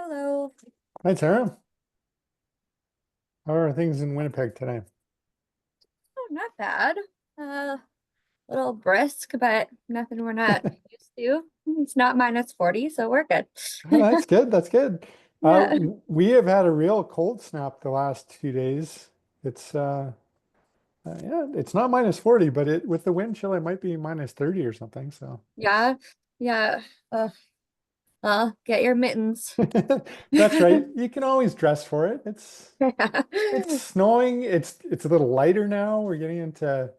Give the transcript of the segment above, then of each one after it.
Hello. Hi, Tara. How are things in Winnipeg today? Oh, not bad. A little brisk, but nothing we're not used to. It's not -40, so we're good. Oh, that's good. That's good. Yeah. We have had a real cold snap the last 2 days. It's yeah, it's not -40, but it with the wind chill, it might be -30 or something. So Yeah. Yeah. Uh, get your mittens. that's right. You can always dress for it. It's snowing. It's a little lighter now. We're getting into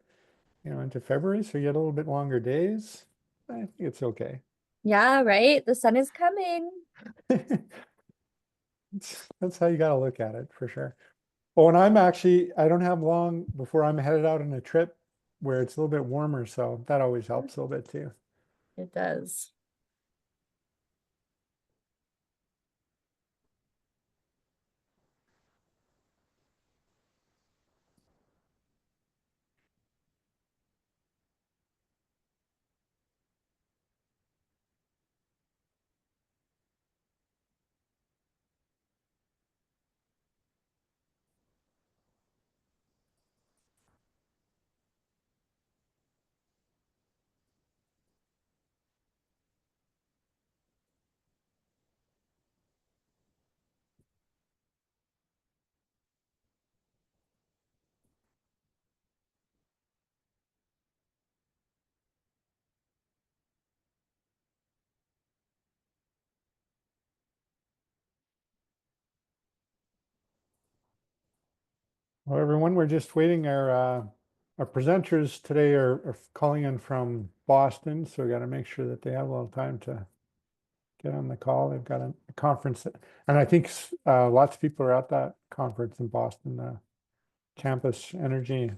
February, so you get a little bit longer days. I think it's okay. Yeah, right. The sun is coming. That's how you got to look at it for sure. Well, and I don't have long before I'm headed out on a trip where it's a little bit warmer, so that always helps a little bit too. It does. Well, everyone, we're just waiting. Our presenters today are calling in from Boston, so we got to make sure that they have a little time to get on the call. They've got a conference, and I think lots of people are at that conference in Boston, Campus Energy.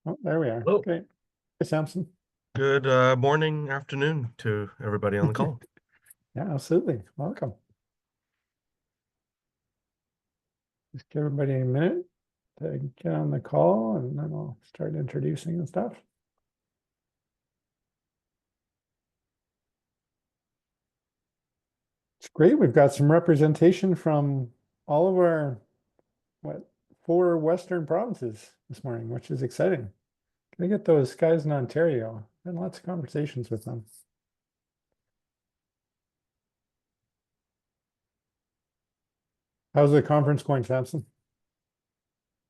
Oh, there we are. Hello. Okay. Hey, Samson. Good morning, afternoon to everybody on the call. Yeah, absolutely. Welcome. Just give everybody a minute to get on the call and then I'll start introducing and stuff. It's great. We've got some representation from all of our, what, 4 Western provinces this morning, which is exciting. Can I get those guys in Ontario? Had lots of conversations with them. How's the conference going, Samson?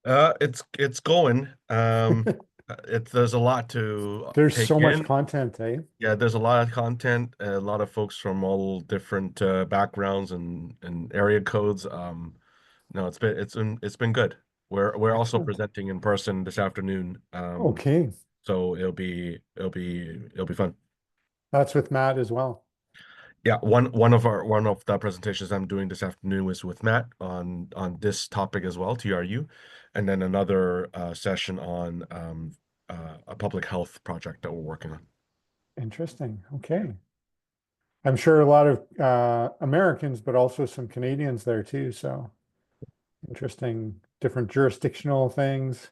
It's going. There's a lot to There's take so much in. content, eh? Yeah, there's a lot of content, a lot of folks from all different backgrounds and area codes. No, it's been good. We're also Excellent. presenting in person this afternoon. Okay. So it'll be fun. That's with Matt as well. Yeah, one of the presentations I'm doing this afternoon was with Matt on this topic as well, TRU, and then another session on a public health project that we're working on. Interesting. Okay. I'm sure a lot of Americans, but also some Canadians there too. So interesting, different jurisdictional things.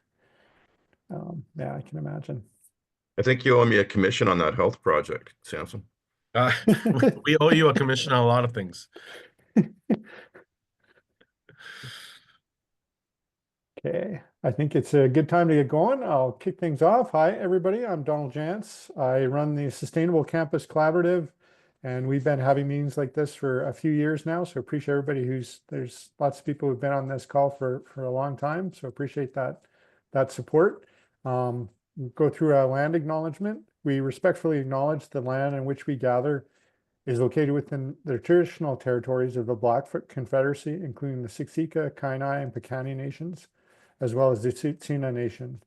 Yeah, I can imagine. I think you owe me a commission on that health project, Samson. Uh, we owe you a commission on a lot of things. Okay, I think it's a good time to get going. I'll kick things off. Hi, everybody. I'm Donald Jantz. I run the Sustainable Campus Collaborative, and we've been having meetings like this for a few years now. So appreciate everybody there's lots of people who've been on this call for a long time. So appreciate that support. We'll go through a land acknowledgement. We respectfully acknowledge the land in which we gather is located within the traditional territories of the Blackfoot Confederacy, including the Siksika, Kainai, and Piikani nations, as well as the Tsuut'ina Nation,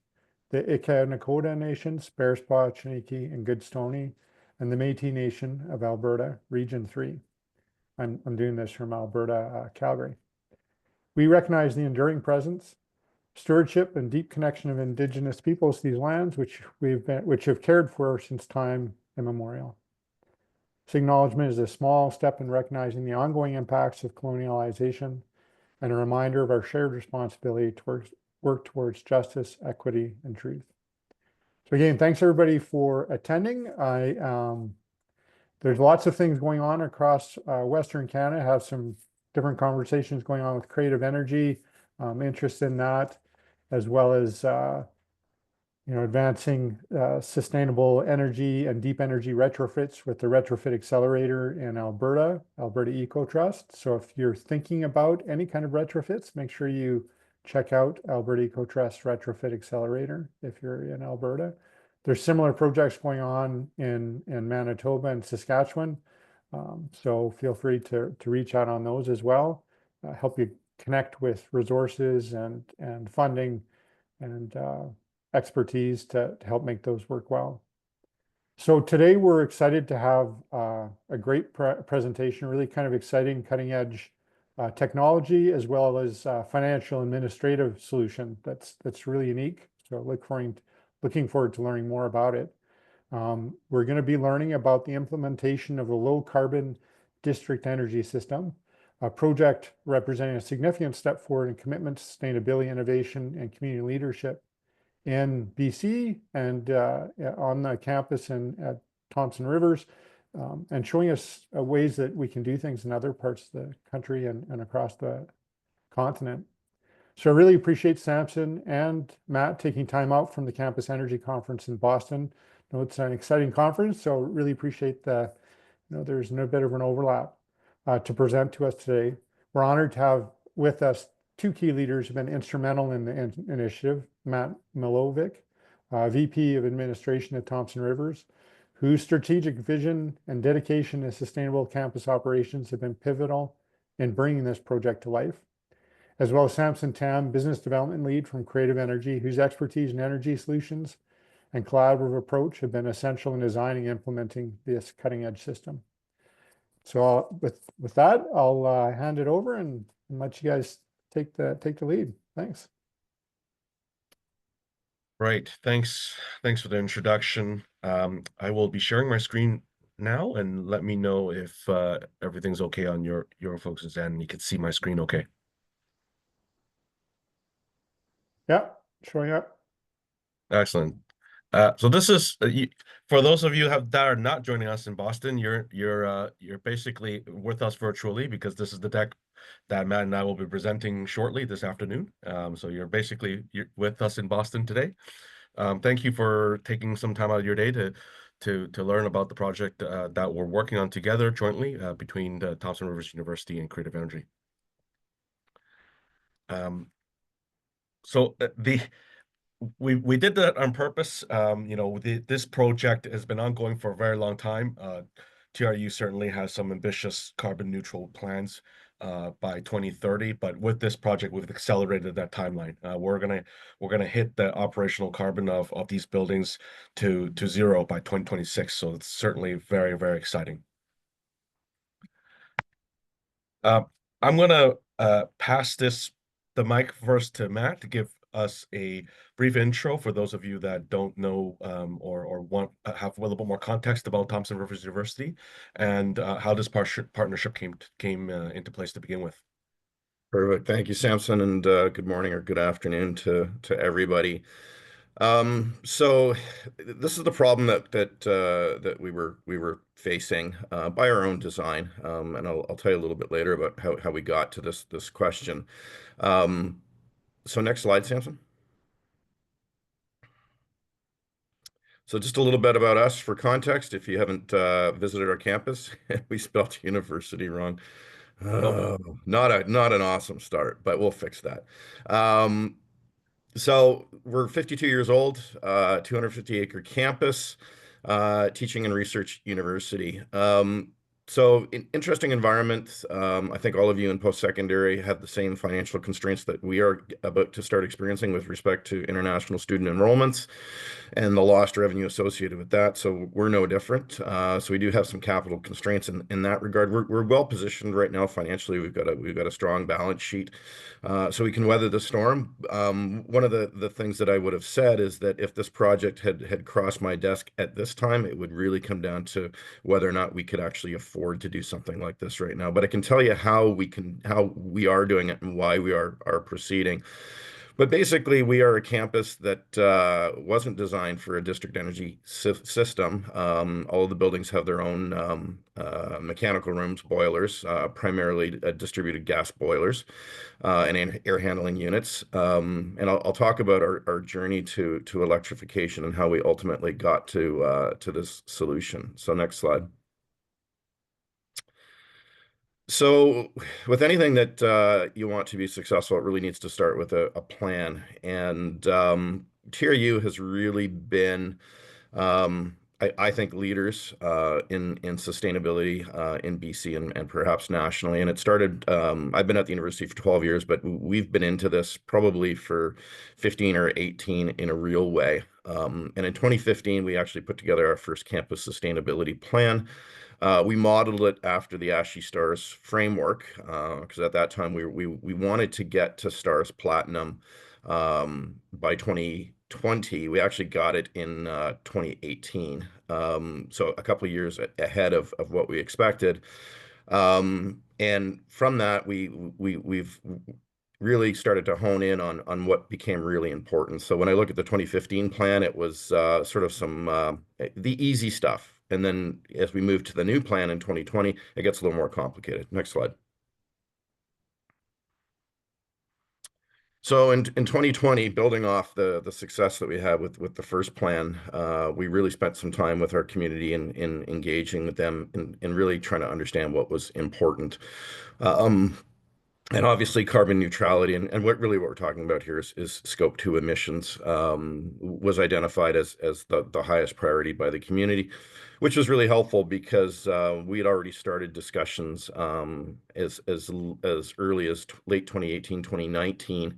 the Ika Nakota Nations, Bearspaw, Chiniki, and Goodstoney, and the Métis Nation of Alberta, Region 3. I'm doing this from Alberta, Calgary. We recognize the enduring presence, stewardship, and deep connection of Indigenous peoples to these lands, which have cared for since time immemorial. This acknowledgement is a small step in recognizing the ongoing impacts of colonialization and a reminder of our shared responsibility to work towards justice, equity, and truth. So again, thanks everybody for attending. There's lots of things going on across Western Canada. Have some different conversations going on with creative energy, interest in that, as well as advancing sustainable energy and deep energy retrofits with the Retrofit Accelerator in Alberta, Alberta Eco Trust. So if you're thinking about any kind of retrofits, make sure you check out Alberta Eco Trust Retrofit Accelerator if you're in Alberta. There's similar projects going on in Manitoba and Saskatchewan. So feel free to reach out on those as well. Help you connect with resources and funding and expertise to help make those work well. So today we're excited to have a great presentation, really kind of exciting cutting edge technology as well as financial administrative solution that's really unique. So looking forward to learning more about it. We're going to be learning about the implementation of a low carbon district energy system, a project representing a significant step forward in commitment to sustainability, innovation, and community leadership in BC and on the campus and at Thompson Rivers, and showing us ways that we can do things in other parts of the country and across the continent. So I really appreciate Samson and Matt taking time out from the Campus Energy Conference in Boston. I know it's an exciting conference, so really appreciate there's no bit of an overlap to present to us today. We're honored to have with us two key leaders who've been instrumental in the initiative, Matt Milovick, VP of Administration at Thompson Rivers, whose strategic vision and dedication to sustainable campus operations have been pivotal in bringing this project to life, as well as Samson Tam, Business Development Lead from Creative Energy, whose expertise in energy solutions and collaborative approach have been essential in designing and implementing this cutting-edge system. So with that, I'll hand it over and let you guys take the lead. Thanks. Right. Thanks for the introduction. I will be sharing my screen now, and let me know if everything's okay on your folks' end. You can see my screen okay. Yeah, showing up. Excellent. So this is for those of you that are not joining us in Boston, you're basically with us virtually because this is the deck that Matt and I will be presenting shortly this afternoon. So you're with us in Boston today. Thank you for taking some time out of your day to learn about the project that we're working on together jointly between the Thompson Rivers University and Creative Energy. So we did that on purpose. This project has been ongoing for a very long time. TRU certainly has some ambitious carbon neutral plans by 2030, but with this project, we've accelerated that timeline. We're gonna hit the operational carbon of these buildings to zero by 2026. So it's certainly very, very exciting. I'm gonna pass the mic first to Matt to give us a brief intro for those of you that don't know or want have a little bit more context about Thompson Rivers University and how this partnership came into place to begin with. Perfect. Thank you, Samson, and good morning or good afternoon to everybody. So this is the problem that we were facing by our own design, and I'll tell you a little bit later about how we got to this question. So next slide, Samson. So just a little bit about us for context. If you haven't visited our campus, we spelled university wrong. Not an awesome start, but we'll fix that. So we're 52 years old, 250-acre campus, teaching and research university. So interesting environment. I think all of you in post-secondary have the same financial constraints that we are about to start experiencing with respect to international student enrollments and the lost revenue associated with that. So we're no different. So we do have some capital constraints in that regard. We're well positioned right now financially. We've got a strong balance sheet, so we can weather the storm. One of the things that I would have said is that if this project had crossed my desk at this time, it would really come down to whether or not we could actually afford to do something like this right now. But I can tell you how we are doing it and why we are proceeding. But basically, we are a campus that wasn't designed for a district energy system. All of the buildings have their own mechanical rooms, boilers, primarily distributed gas boilers, and air handling units. And I'll talk about our journey to electrification and how we ultimately got to this solution. So next slide. So with anything that you want to be successful, it really needs to start with a plan. And TRU has really been, I think, leaders in sustainability in BC and perhaps nationally. And it started, I've been at the university for 12 years, but we've been into this probably for 15 or 18 in a real way. And in 2015, we actually put together our first campus sustainability plan. We modeled it after the ASHI STARS framework because at that time we wanted to get to STARS Platinum by 2020. We actually got it in 2018, so a couple of years ahead of what we expected. And from that, we've really started to hone in on what became really important. So when I look at the 2015 plan, it was sort of some the easy stuff. And then as we move to the new plan in 2020, it gets a little more complicated. Next slide. So in 2020, building off the success that we had with the first plan, we really spent some time with our community in engaging with them and really trying to understand what was important. And obviously carbon neutrality and what we're talking about here is scope 2 emissions was identified as the highest priority by the community, which was really helpful because we had already started discussions as early as late 2018, 2019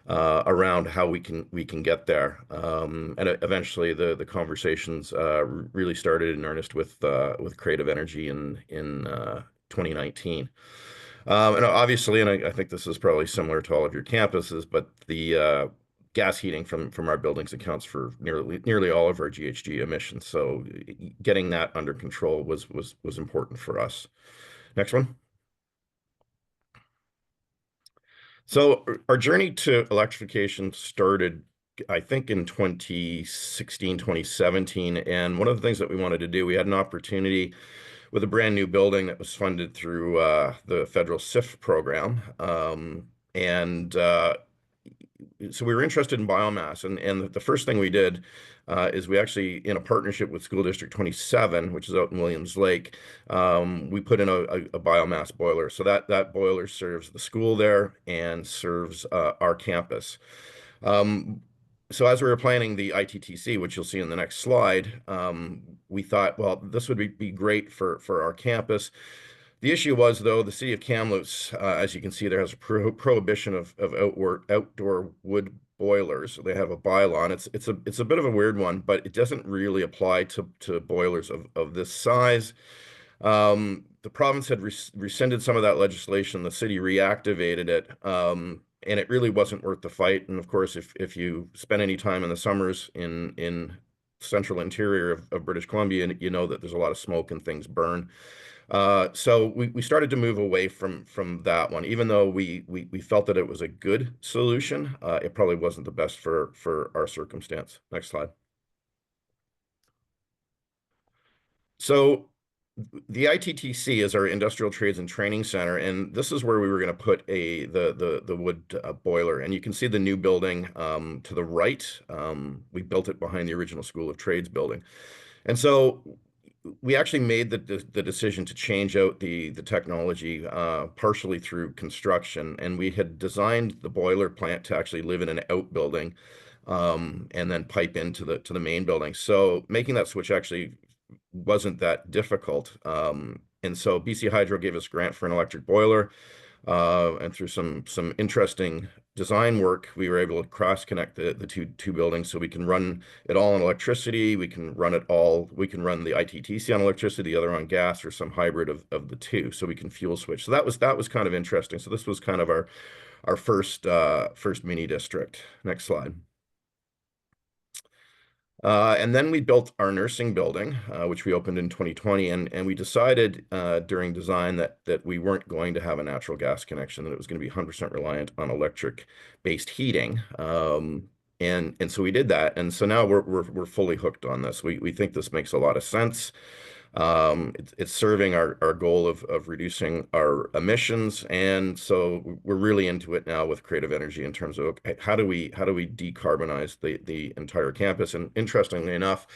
around how we can get there. And eventually the conversations really started in earnest with Creative Energy in 2019. And obviously, and I think this is probably similar to all of your campuses, but the gas heating from our buildings accounts for nearly all of our GHG emissions. So getting that under control was important for us. Next one. So our journey to electrification started, I think, in 2016, 2017. And one of the things that we wanted to do, we had an opportunity with a brand new building that was funded through the federal SIF program. So we were interested in biomass. And the first thing we did is we actually, in a partnership with School District 27, which is out in Williams Lake, we put in a biomass boiler. So that boiler serves the school there and serves our campus. So as we were planning the ITTC, which you'll see in the next slide, we thought, well, this would be great for our campus. The issue was, though, the city of Kamloops, as you can see, there has a prohibition of outdoor wood boilers. They have a bylaw, and it's a bit of a weird one, but it doesn't really apply to boilers of this size. The province had rescinded some of that legislation. The city reactivated it. And it really wasn't worth the fight. And of course, if you spend any time in the summers in central interior of British Columbia, you know that there's a lot of smoke and things burn. So we started to move away from that one, even though we felt that it was a good solution. It probably wasn't the best for our circumstance. Next slide. So the ITTC is our Industrial Trades and Training Center, and this is where we were going to put the wood boiler. And you can see the new building to the right. We built it behind the original School of Trades building. And so we actually made the decision to change out the technology partially through construction. And we had designed the boiler plant to actually live in an outbuilding and then pipe into the main building. So making that switch actually wasn't that difficult. And so BC Hydro gave us a grant for an electric boiler. And through some interesting design work, we were able to cross connect the two buildings so we can run it all on electricity. We can run the ITTC on electricity, the other on gas, or some hybrid of the two, so we can fuel switch. So that was kind of interesting. So this was kind of our first mini district. Next slide. And then we built our nursing building, which we opened in 2020, and we decided during design that we weren't going to have a natural gas connection, that it was going to be 100% reliant on electric-based heating. And so we did that, and so now we're fully hooked on this. We think this makes a lot of sense. It's serving our goal of reducing our emissions, and so we're really into it now with creative energy in terms of, okay, how do we decarbonize the entire campus? And interestingly enough,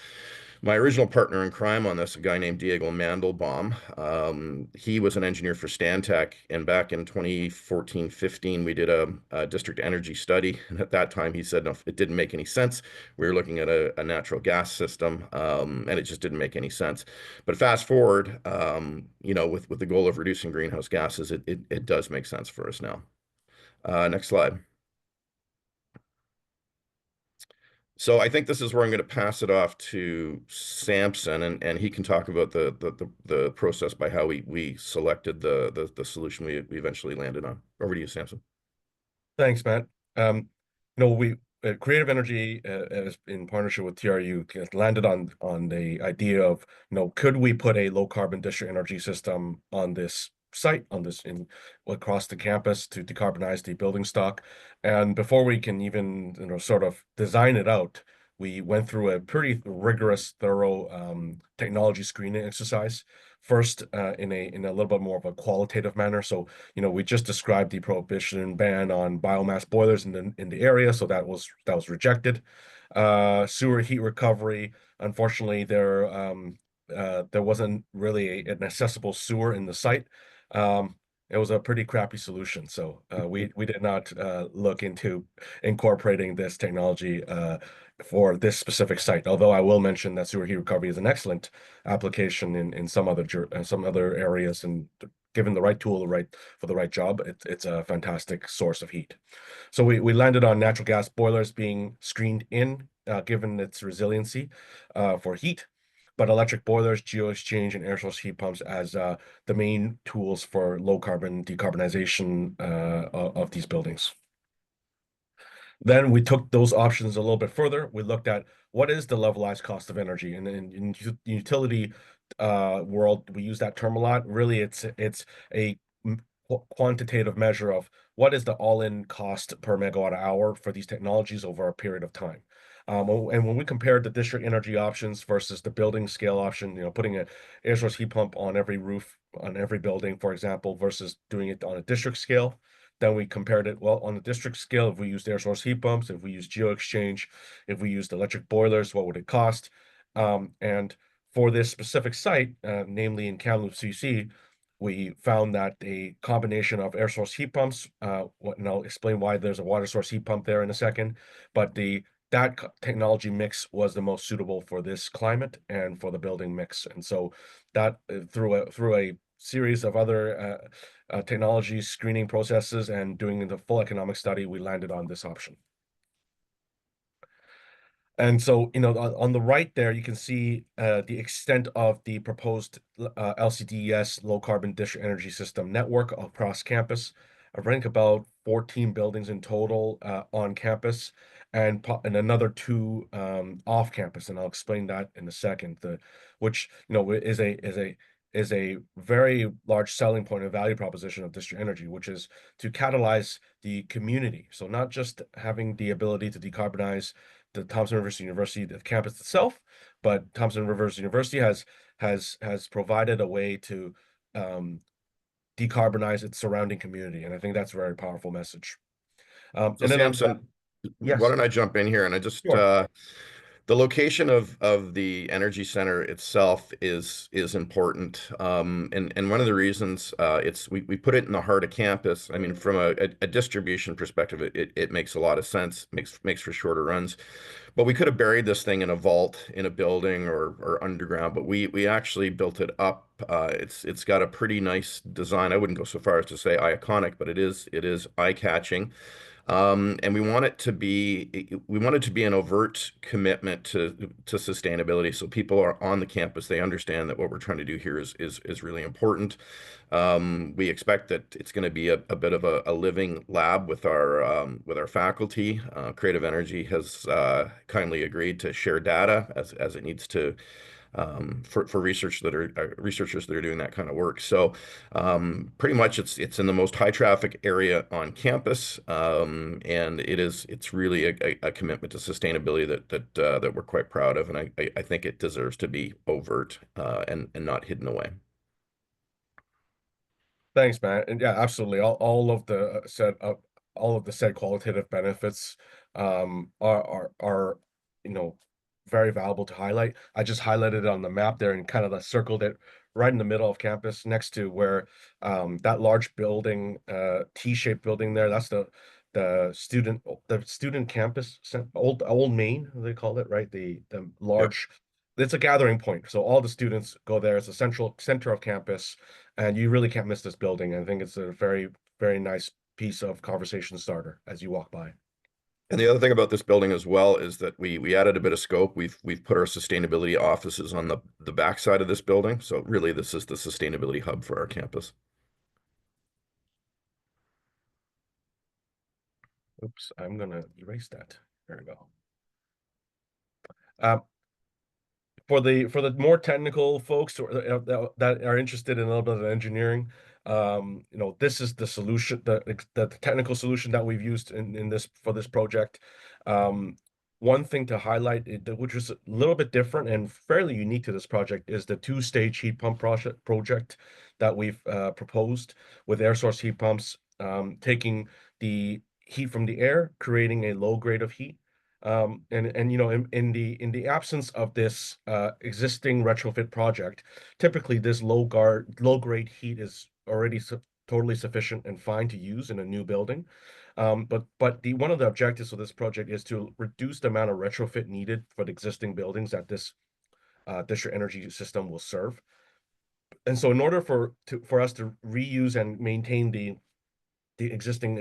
my original partner in crime on this, a guy named Diego Mandelbaum, he was an engineer for Stantec, and back in 2014-15, we did a district energy study, and at that time he said, no, it didn't make any sense. We were looking at a natural gas system, and it just didn't make any sense. But fast forward, with the goal of reducing greenhouse gases, it does make sense for us now. Next slide. So I think this is where I'm going to pass it off to Samson, and he can talk about the process by how we selected the solution we eventually landed on. Over to you, Samson. Thanks, Matt. We Creative Energy, in partnership with TRU, landed on the idea of, could we put a low carbon district energy system on this site, across the campus to decarbonize the building stock. And before we can even sort of design it out, we went through a pretty rigorous, thorough technology screening exercise. First, in a little bit more of a qualitative manner. So, we just described the prohibition ban on biomass boilers in the area, so that was rejected. Sewer heat recovery, unfortunately, there wasn't really an accessible sewer in the site. It was a pretty crappy solution, so we did not look into incorporating this technology for this specific site. Although I will mention that sewer heat recovery is an excellent application in some other areas, and given the right tool for the right job, it's a fantastic source of heat. So we landed on natural gas boilers being screened in, given its resiliency for heat, but electric boilers, geo-exchange, and air source heat pumps as the main tools for low carbon decarbonization of these buildings. Then we took those options a little bit further. We looked at what is the levelized cost of energy, and in utility world, we use that term a lot. Really, it's a quantitative measure of what is the all-in cost per megawatt hour for these technologies over a period of time. And when we compared the district energy options versus the building scale option, putting an air source heat pump on every roof, on every building, for example, versus doing it on a district scale, then we compared it, well, on the district scale, if we used air source heat pumps, if we used geo-exchange, if we used electric boilers, what would it cost? And for this specific site, namely in Kamloops, CC, we found that a combination of air source heat pumps, and I'll explain why there's a water source heat pump there in a second, but that technology mix was the most suitable for this climate and for the building mix. And so that through a series of other technology screening processes and doing the full economic study, we landed on this option. And so, on the right there, you can see the extent of the proposed LCDS, low carbon district energy system network across campus. I think about 14 buildings in total on campus, and another 2 off campus, and I'll explain that in a second. Which is a very large selling point and value proposition of district energy, which is to catalyze the community. So not just having the ability to decarbonize the Thompson Rivers University, the campus itself, but Thompson Rivers University has provided a way to decarbonize its surrounding community, and I think that's a very powerful message. So and then Samson, yes, why don't I jump in here? And I just sure. the location of the energy center itself is important, and one of the reasons we put it in the heart of campus. I mean, from a distribution perspective, it makes a lot of sense, makes for shorter runs. But we could have buried this thing in a vault in a building or underground, but we actually built it up. It's got a pretty nice design. I wouldn't go so far as to say iconic, but it is eye-catching. And we want it to be an overt commitment to sustainability. So people are on the campus, they understand that what we're trying to do here is really important. We expect that it's going to be a bit of a living lab with our faculty. Creative Energy has kindly agreed to share data as it needs to, for researchers that are doing that kind of work. So pretty much it's in the most high traffic area on campus, and it's really a commitment to sustainability that we're quite proud of, and I think it deserves to be overt, and not hidden away. Thanks, Matt. And yeah, absolutely. All of the said qualitative benefits are very valuable to highlight. I just highlighted it on the map there and kind of circled it right in the middle of campus next to where that large building, T-shaped building there, that's the student campus, old main, they call it, right? The Yep. large, it's a gathering point. So all the students go there. It's a central center of campus, and you really can't miss this building. I think it's a very, very nice piece of conversation starter as you walk by. And the other thing about this building as well is that we added a bit of scope. We've put our sustainability offices on the back side of this building. So really, this is the sustainability hub for our campus. Oops, I'm gonna erase that. There we go. Um, for the more technical folks that are interested in a little bit of engineering, this is the solution, the technical solution that we've used in this for this project. One thing to highlight, which is a little bit different and fairly unique to this project, is the two-stage heat pump project that we've proposed with air source heat pumps, taking the heat from the air, creating a low grade of heat. And in the absence of this existing retrofit project, typically this low grade heat is already totally sufficient and fine to use in a new building. But one of the objectives of this project is to reduce the amount of retrofit needed for the existing buildings that this district energy system will serve. And so in order for us to reuse and maintain the existing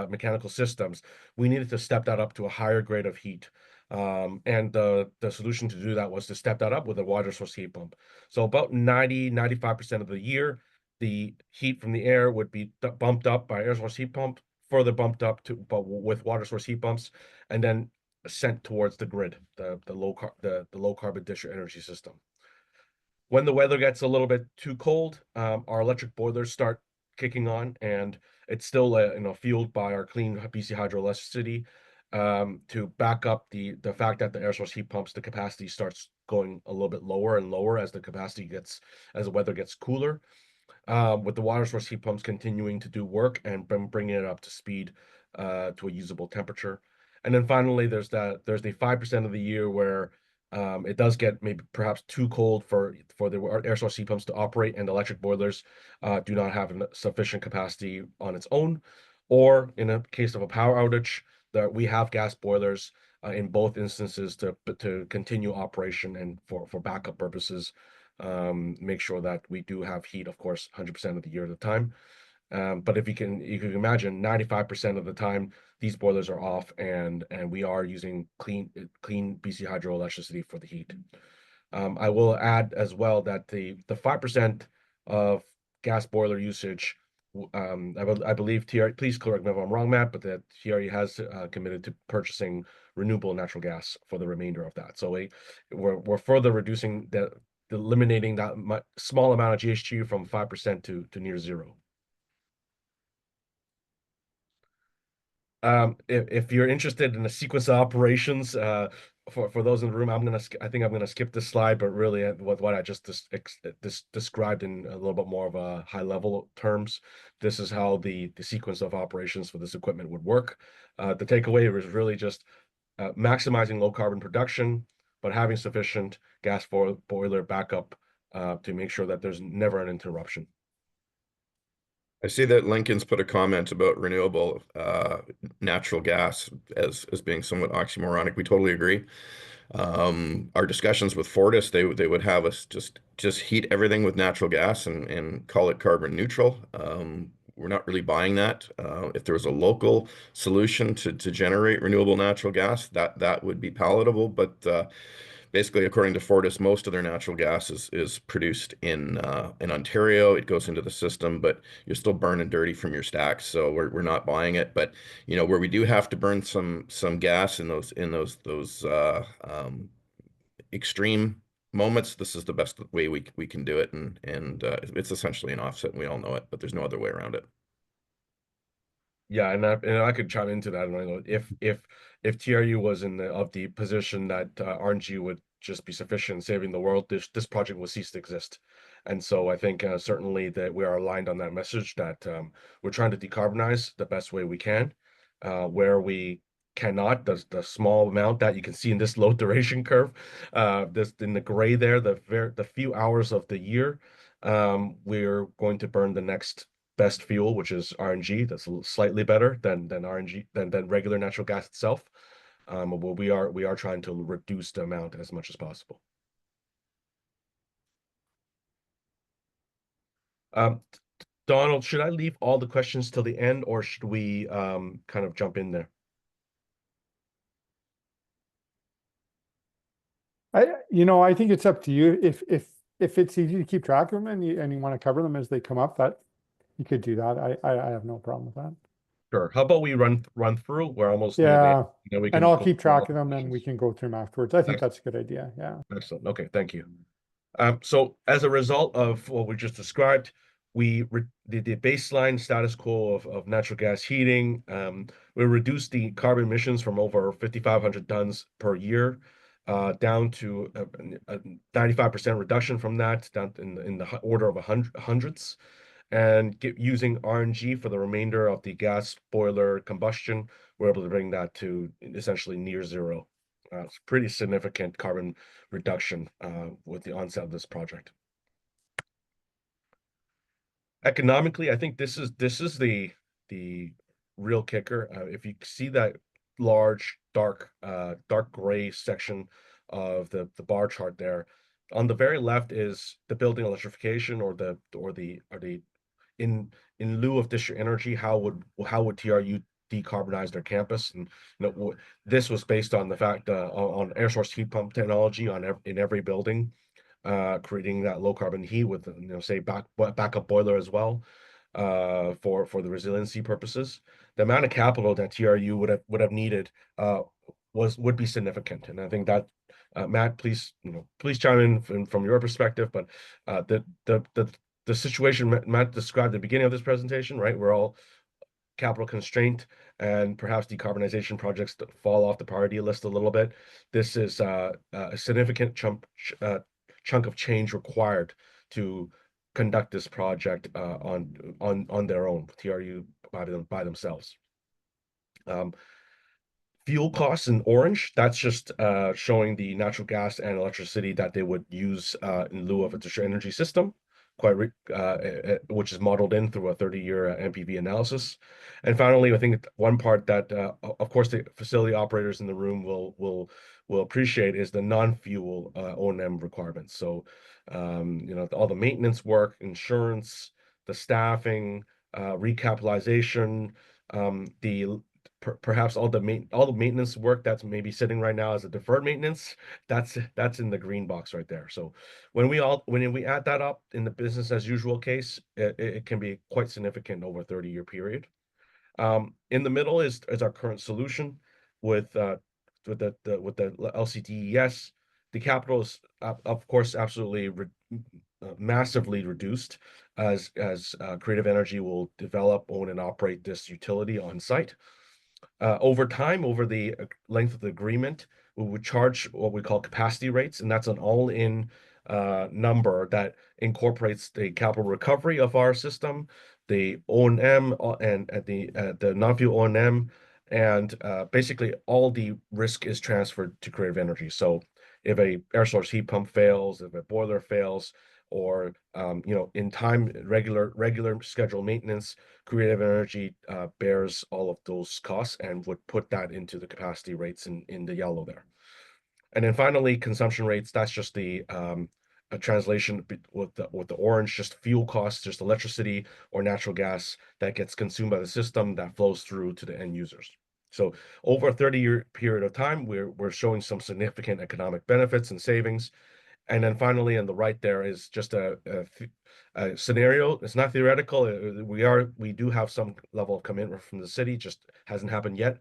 mechanical systems, we needed to step that up to a higher grade of heat. And the solution to do that was to step that up with a water source heat pump. So about 95% of the year, the heat from the air would be bumped up by air source heat pump, further bumped up with water source heat pumps, and then sent towards the grid, the low carbon district energy system. When the weather gets a little bit too cold, our electric boilers start kicking on, and it's still fueled by our clean BC hydroelectricity, to back up the fact that the air source heat pumps, the capacity starts going a little bit lower and lower as the weather gets cooler, with the water source heat pumps continuing to do work and bringing it up to speed, to a usable temperature. And then finally, there's the 5% of the year where it does get maybe perhaps too cold for the air source heat pumps to operate, and electric boilers do not have sufficient capacity on its own. Or in a case of a power outage, that we have gas boilers in both instances to continue operation and for backup purposes, make sure that we do have heat, of course, 100% of the year at a time. But if you can imagine, 95% of the time these boilers are off, and we are using clean BC hydroelectricity for the heat. I will add as well that the 5% of gas boiler usage, I believe TRU, please correct me if I'm wrong, Matt, but that TRU has committed to purchasing renewable natural gas for the remainder of that. So we're further reducing eliminating that small amount of GHG from 5% to near zero. If you're interested in the sequence of operations, for those in the room, I think I'm gonna skip this slide, but really what I just described in a little bit more of a high level terms, this is how the sequence of operations for this equipment would work. The takeaway was really just maximizing low carbon production, but having sufficient gas boiler backup to make sure that there's never an interruption. I see that Lincoln's put a comment about renewable natural gas as being somewhat oxymoronic. We totally agree. Our discussions with Fortis, they would have us just heat everything with natural gas and call it carbon neutral. we're not really buying that. If there was a local solution to generate renewable natural gas, that would be palatable. But basically, according to Fortis, most of their natural gas is produced in Ontario. It goes into the system, but you're still burning dirty from your stacks, so we're not buying it. But where we do have to burn some gas in those extreme moments, this is the best way we can do it, and it's essentially an offset, and we all know it, but there's no other way around it. Yeah, and I could chime into that. And I know if TRU was in the position that RNG would just be sufficient in saving the world, this project will cease to exist. And so I think certainly that we are aligned on that message that we're trying to decarbonize the best way we can. Where we cannot, the small amount that you can see in this low duration curve, this in the gray there, the few hours of the year, we're going to burn the next best fuel, which is RNG. That's slightly better than RNG than regular natural gas itself. But we are trying to reduce the amount as much as possible. Donald, should I leave all the questions till the end, or should we kind of jump in there? I think it's up to you. If it's easy to keep track of them and you want to cover them as they come up, that you could do that. I have no problem with that. Sure. How about we run through? We're almost near the Yeah, end. We and can I'll go keep through all track of the them and we questions. can go through them afterwards. I think that's a good idea. Yeah. Excellent. Okay, thank you. So as a result of what we just described, the baseline status quo of natural gas heating, we reduced the carbon emissions from over 5,500 tons per year down to a 95% reduction from that, down in the order of hundreds. And using RNG for the remainder of the gas boiler combustion, we're able to bring that to essentially near zero. It's pretty significant carbon reduction with the onset of this project. Economically, I think this is the real kicker. If you see that large dark gray section of the bar chart there, on the very left is the building electrification or the in lieu of district energy, how would TRU decarbonize their campus? And this was based on the fact on air source heat pump technology in every building, creating that low carbon heat with say backup boiler as well, for the resiliency purposes. The amount of capital that TRU would have needed would be significant, and I think that Matt, please chime in from your perspective, but the situation Matt described at the beginning of this presentation, right? We're all capital constraint, and perhaps decarbonization projects that fall off the priority list a little bit. This is a significant chunk of change required to conduct this project on their own, TRU by themselves. Fuel costs in orange, that's just showing the natural gas and electricity that they would use in lieu of a district energy system, which is modeled in through a 30-year NPV analysis. And finally, I think one part that, of course, the facility operators in the room will appreciate is the non-fuel O&M requirements. So, all the maintenance work, insurance, the staffing, recapitalization, perhaps all the maintenance work that's maybe sitting right now as a deferred maintenance, that's in the green box right there. So when we add that up in the business as usual case, it can be quite significant over a 30-year period. In the middle is our current solution with the LCDES. The capital is of course absolutely massively reduced as Creative Energy will develop, own, and operate this utility on site. Over time, over the length of the agreement, we would charge what we call capacity rates, and that's an all-in number that incorporates the capital recovery of our system, the O&M, and the non-fuel O&M, and basically all the risk is transferred to Creative Energy. So if a air source heat pump fails, if a boiler fails, or in time regular scheduled maintenance, Creative Energy bears all of those costs and would put that into the capacity rates in the yellow there. And then finally, consumption rates, that's just the a translation with the orange, just fuel costs, just electricity or natural gas that gets consumed by the system that flows through to the end users. So over a 30-year period of time, we're showing some significant economic benefits and savings. And then finally, on the right there is just a scenario. It's not theoretical. We do have some level of commitment from the city, just hasn't happened yet.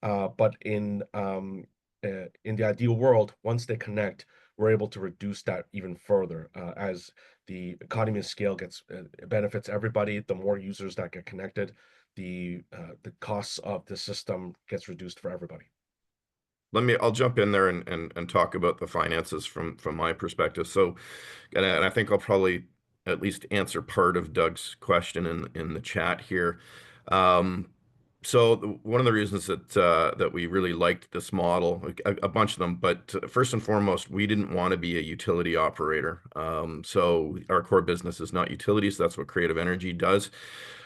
But in the ideal world, once they connect, we're able to reduce that even further as the economy of scale benefits everybody. The more users that get connected, the costs of the system gets reduced for everybody. I'll jump in there and talk about the finances from my perspective. So, and I think I'll probably at least answer part of Doug's question in the chat here. So one of the reasons that we really liked this model, a bunch of them, but first and foremost, we didn't want to be a utility operator. So our core business is not utilities. That's what Creative Energy does.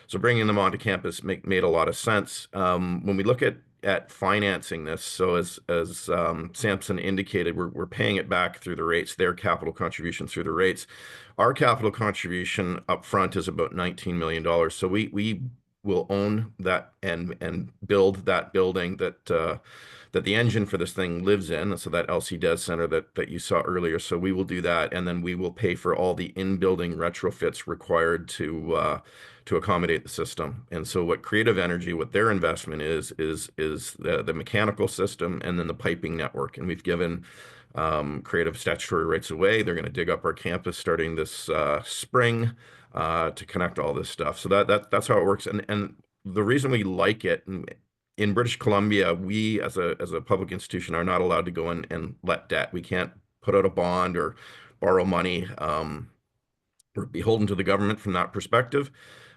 So bringing them onto campus made a lot of sense. When we look at financing this, so as Samson indicated, we're paying it back through the rates, their capital contribution through the rates. Our capital contribution up front is about $19 million. So we will own that and build that building that the engine for this thing lives in. So that LC Des Center that you saw earlier. So we will do that, and then we will pay for all the in-building retrofits required to accommodate the system. And so what Creative Energy, what their investment is the mechanical system and then the piping network. And we've given Creative statutory rights away. They're going to dig up our campus starting this spring to connect all this stuff. So that's how it works. And the reason we like it, in British Columbia, we as a public institution are not allowed to go in and let debt. We can't put out a bond or borrow money. We're beholden to the government from that perspective.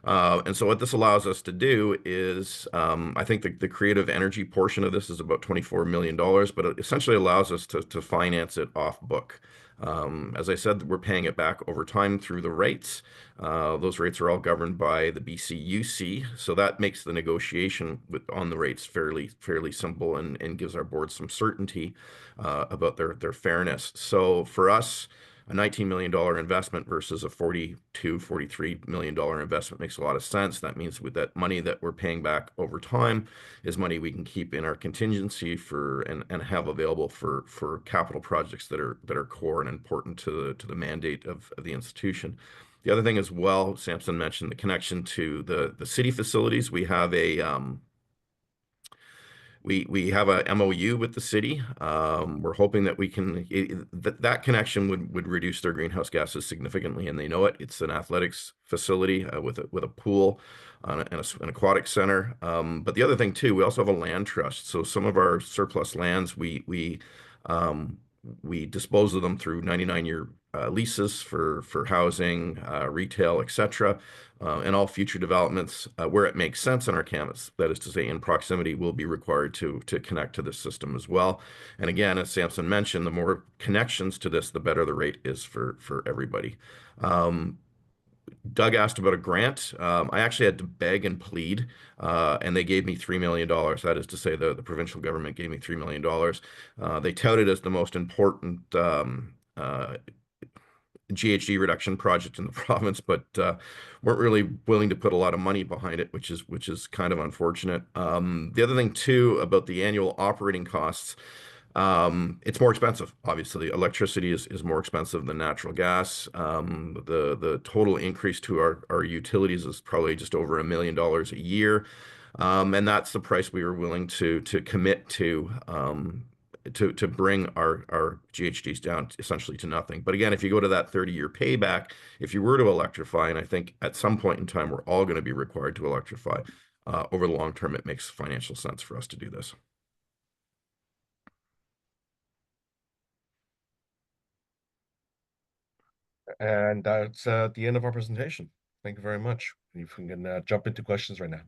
And so what this allows us to do is, I think the creative energy portion of this is about $24 million, but it essentially allows us to finance it off book. As I said, we're paying it back over time through the rates. Those rates are all governed by the BCUC, so that makes the negotiation on the rates fairly simple and gives our board some certainty about their fairness. So for us, a $19 million investment versus a $43 million investment makes a lot of sense. That means with that money that we're paying back over time is money we can keep in our contingency and have available for capital projects that are core and important to the mandate of the institution. The other thing as well, Samson mentioned the connection to the city facilities. We have we have a MOU with the city. We're hoping that we can that connection would reduce their greenhouse gases significantly, and they know it. It's an athletics facility with a pool and an aquatic center. But the other thing too, we also have a land trust. So some of our surplus lands, we dispose of them through 99-year leases for housing, retail, etc. And all future developments where it makes sense on our campus, that is to say in proximity, will be required to connect to this system as well. And again, as Samson mentioned, the more connections to this, the better the rate is for everybody. Doug asked about a grant. I actually had to beg and plead, and they gave me $3 million. That is to say, the provincial government gave me $3 million. They touted as the most important GHG reduction project in the province, but weren't really willing to put a lot of money behind it, which is kind of unfortunate. The other thing too about the annual operating costs, it's more expensive. Obviously, electricity is more expensive than natural gas. The total increase to our utilities is probably just over $1 million a year, and that's the price we were willing to commit to bring our GHGs down essentially to nothing. But again, if you go to that 30-year payback, if you were to electrify, and I think at some point in time we're all going to be required to electrify, over the long term, it makes financial sense for us to do this. And that's the end of our presentation. Thank you very much. You can jump into questions right now.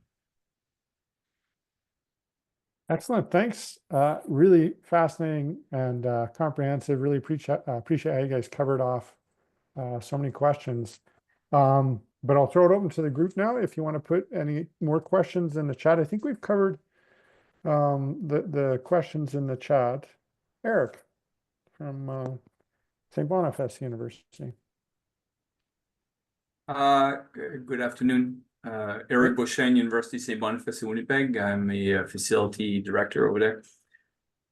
Excellent. Thanks. Really fascinating and comprehensive. Really appreciate how you guys covered off so many questions. But I'll throw it open to the group now if you want to put any more questions in the chat. I think we've covered the questions in the chat. Eric from St. Boniface University. Good afternoon. Eric Beauchesne, University St. Boniface in Winnipeg. I'm a facility director over there.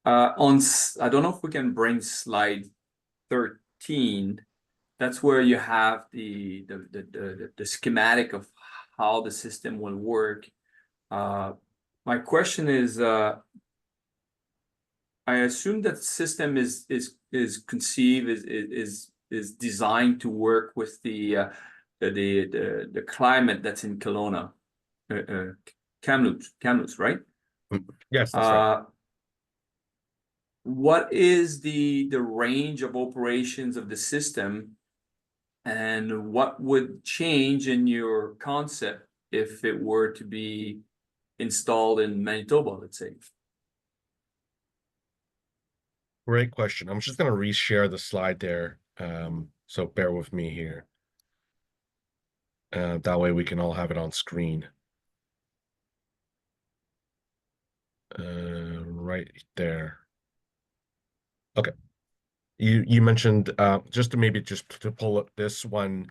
I don't know if we can bring slide 13. That's where you have the schematic of how the system will work. My question is, I assume that system is conceived is designed to work with the climate that's in Kelowna, Kamloops, right? Yes, that's right. What is the range of operations of the system, and what would change in your concept if it were to be installed in Manitoba, let's say? Great question. I'm just going to reshare the slide there. So bear with me here. That way we can all have it on screen. Right there. Okay. You mentioned just to pull up this one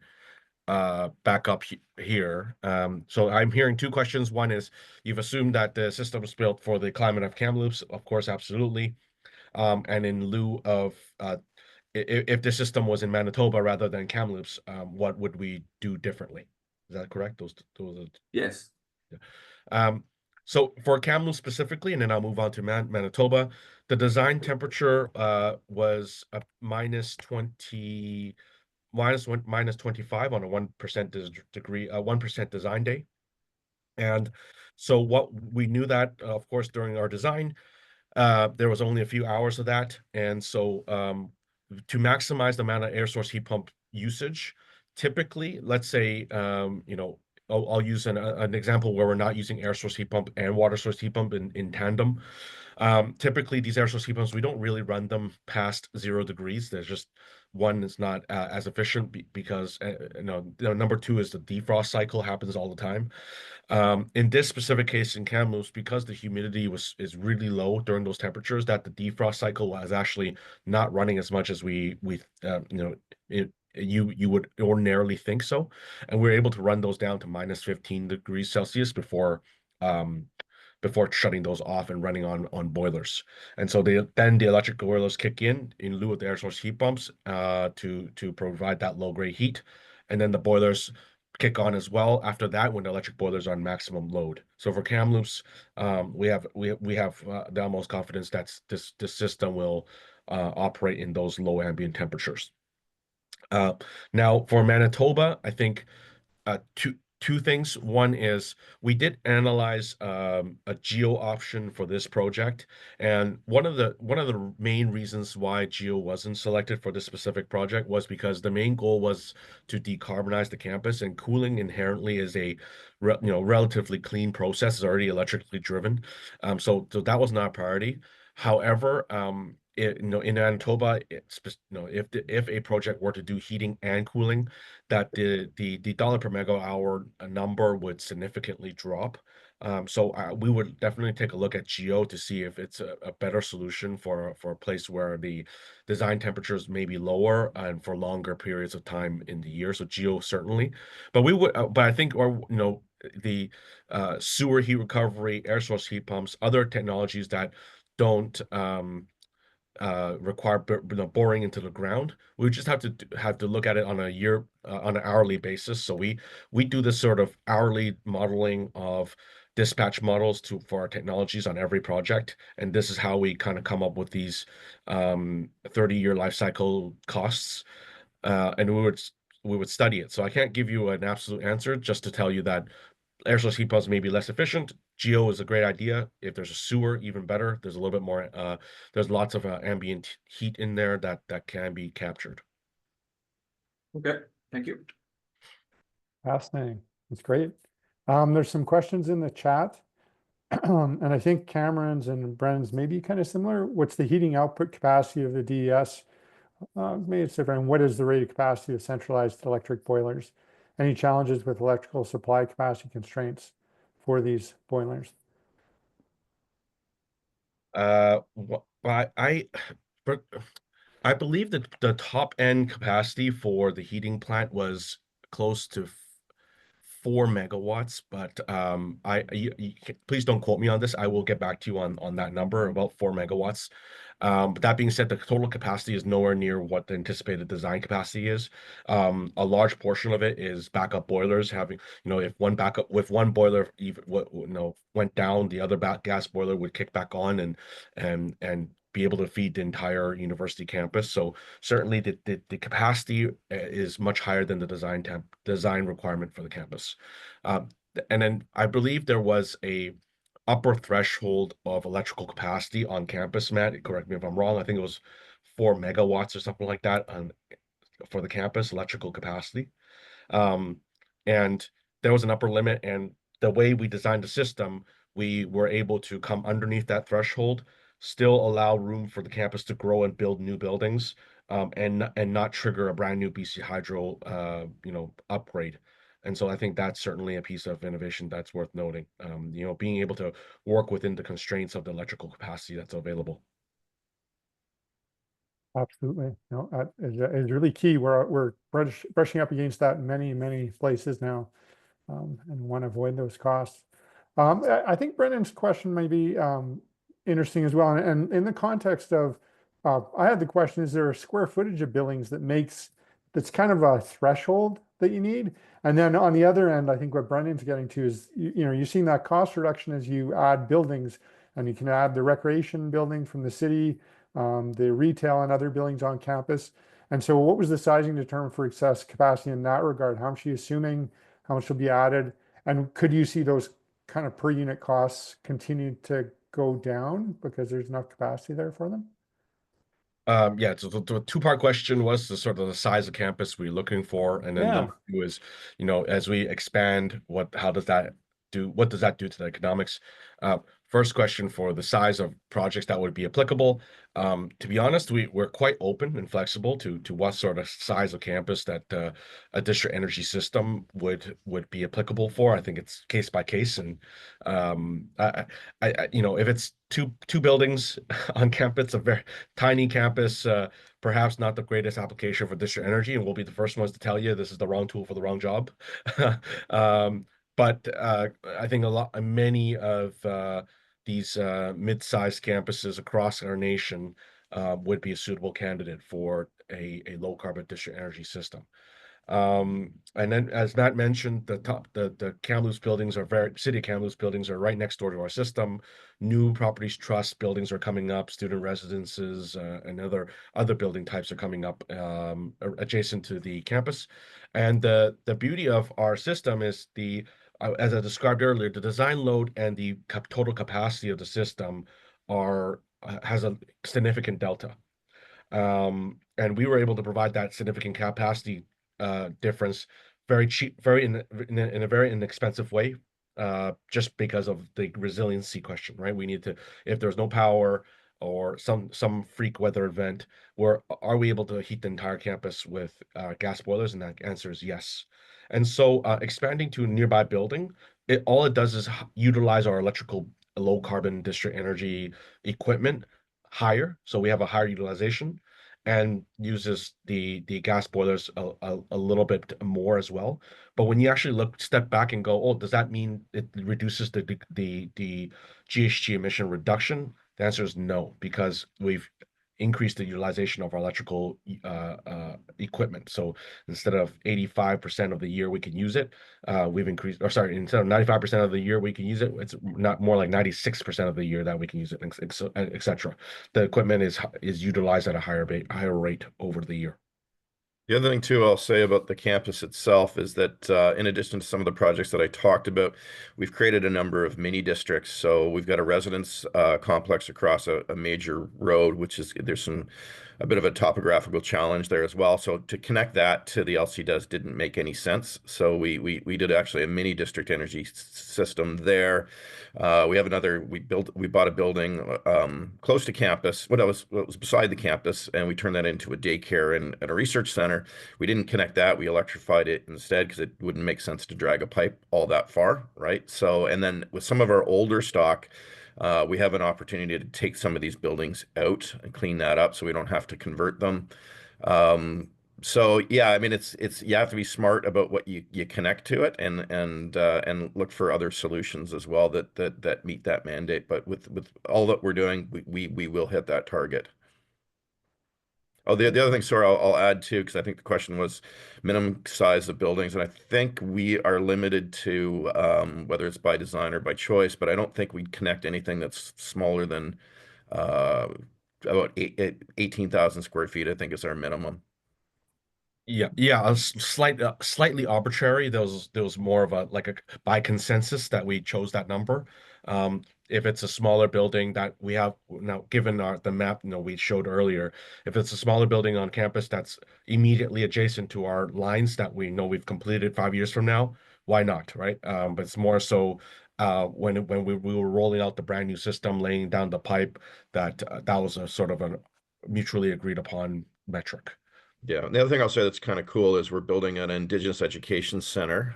back up here. So I'm hearing two questions. One is, you've assumed that the system was built for the climate of Kamloops. Of course, absolutely. And in lieu of if the system was in Manitoba rather than Kamloops, what would we do differently? Is that correct? Those are... Yes. So for Kamloops specifically, and then I'll move on to Manitoba, the design temperature was a minus 25 on a 1% degree, 1% design day. And so what we knew that, of course, during our design, there was only a few hours of that. And so to maximize the amount of air source heat pump usage, typically, let's say, I'll use an example where we're not using air source heat pump and water source heat pump in tandem. Typically, these air source heat pumps, we don't really run them past 0 degrees. There's just one is not as efficient because number two is the defrost cycle happens all the time. In this specific case in Kamloops, because the humidity is really low during those temperatures, that the defrost cycle was actually not running as much as you would ordinarily think so, and we were able to run those down to minus 15 degrees Celsius before shutting those off and running on boilers. And so then the electric boilers kick in lieu of the air source heat pumps to provide that low grade heat, and then the boilers kick on as well after that when the electric boilers are on maximum load. So for Kamloops, we have the utmost confidence that this system will operate in those low ambient temperatures. Now for Manitoba, I think two things. One is we did analyze a geo option for this project, and one of the main reasons why geo wasn't selected for this specific project was because the main goal was to decarbonize the campus, and cooling inherently is a relatively clean process. It's already electrically driven, so that was not a priority. However, in Manitoba, if a project were to do heating and cooling, that the dollar per megawatt hour number would significantly drop. So we would definitely take a look at geo to see if it's a better solution for a place where the design temperatures may be lower and for longer periods of time in the year. So geo certainly, but I think the sewer heat recovery, air source heat pumps, other technologies that don't require boring into the ground. We just have to look at it on an hourly basis. So we do this sort of hourly modeling of dispatch models for our technologies on every project, and this is how we kind of come up with these 30-year life cycle costs, and we would study it. So I can't give you an absolute answer, just to tell you that air source heat pumps may be less efficient. Geo is a great idea. If there's a sewer, even better. There's a little bit more, there's lots of ambient heat in there that can be captured. Okay, thank you. Fascinating. That's great. There's some questions in the chat. And I think Cameron's and Brennan's may be kind of similar. What's the heating output capacity of the DES? Maybe it's different. What is the rated capacity of centralized electric boilers? Any challenges with electrical supply capacity constraints for these boilers? I believe that the top end capacity for the heating plant was close to 4 megawatts, but please don't quote me on this. I will get back to you on that number, about 4 megawatts. But that being said, the total capacity is nowhere near what the anticipated design capacity is. A large portion of it is backup boilers having, if one boiler even went down, the other gas boiler would kick back on and be able to feed the entire university campus. So certainly the capacity is much higher than the design requirement for the campus. And then I believe there was a upper threshold of electrical capacity on campus, Matt. Correct me if I'm wrong. I think it was 4 megawatts or something like that for the campus electrical capacity. Um, and there was an upper limit, and the way we designed the system, we were able to come underneath that threshold, still allow room for the campus to grow and build new buildings, and not trigger a brand new BC Hydro, upgrade. And so I think that's certainly a piece of innovation that's worth noting. Being able to work within the constraints of the electrical capacity that's available. Absolutely. No, that is really key. We're brushing up against that in many, many places now, and want to avoid those costs. I think Brendan's question may be interesting as well. And in the context of, I had the question, is there a square footage of buildings that's kind of a threshold that you need? And then on the other end, I think what Brendan's getting to is, you're seeing that cost reduction as you add buildings, and you can add the recreation building from the city, the retail and other buildings on campus. And so what was the sizing determined for excess capacity in that regard? How much are you assuming? How much will be added? And could you see those kind of per unit costs continue to go down because there's enough capacity there for them? Yeah, so the two-part question was the sort of the size of campus we're looking for, and then Yeah. number two is, as we expand, what does that do to the economics? First question for the size of projects that would be applicable. To be honest, we're quite open and flexible to what sort of size of campus that a district energy system would be applicable for. I think it's case by case, and if it's two buildings on campus, a very tiny campus, perhaps not the greatest application for district energy, and we'll be the first ones to tell you this is the wrong tool for the wrong job. But I think many of these mid-sized campuses across our nation would be a suitable candidate for a low carbon district energy system. And then, as Matt mentioned, the Kamloops buildings City of Kamloops buildings are right next door to our system. New properties trust buildings are coming up, student residences, and other building types are coming up adjacent to the campus. And the beauty of our system is as I described earlier, the design load and the total capacity of the system has a significant delta. And we were able to provide that significant capacity difference very cheap, in a very inexpensive way, just because of the resiliency question, right? We need to, if there's no power or some freak weather event, are we able to heat the entire campus with gas boilers? And that answer is yes. And so expanding to a nearby building, all it does is utilize our electrical low carbon district energy equipment higher. So we have a higher utilization, and uses the gas boilers a little bit more as well. But when you actually step back and go, oh, does that mean it reduces the GHG emission reduction? The answer is no, because we've increased the utilization of our electrical equipment. So instead of 85% of the year we can use it, we've increased, or sorry, instead of 95% of the year we can use it, it's not more like 96% of the year that we can use it, etc. The equipment is utilized at a higher rate over the year. The other thing too I'll say about the campus itself is that in addition to some of the projects that I talked about, we've created a number of mini districts. So we've got a residence complex across a major road, there's a bit of a topographical challenge there as well. So to connect that to the LCDES didn't make any sense. So we did actually a mini district energy system there. We bought a building close to campus. It was beside the campus, and we turned that into a daycare and a research center. We didn't connect that. We electrified it instead because it wouldn't make sense to drag a pipe all that far, right? So, and then with some of our older stock, We have an opportunity to take some of these buildings out and clean that up so we don't have to convert them. So yeah, I mean it's you have to be smart about what you connect to it and look for other solutions as well that meet that mandate. But with all that we're doing, we will hit that target. Oh, the other thing, sorry, I'll add too, because I think the question was minimum size of buildings, and I think we are limited to whether it's by design or by choice, but I don't think we'd connect anything that's smaller than uh, about 18,000 square feet, I think is our minimum. Yeah, slightly arbitrary. There was more of a like a by consensus that we chose that number. If it's a smaller building that we have now, given the map, we showed earlier, if it's a smaller building on campus that's immediately adjacent to our lines that we know we've completed 5 years from now, why not, right? But it's more so when we were rolling out the brand new system, laying down the pipe, that was a sort of a mutually agreed upon metric. Yeah, and the other thing I'll say that's kind of cool is we're building an Indigenous Education Center,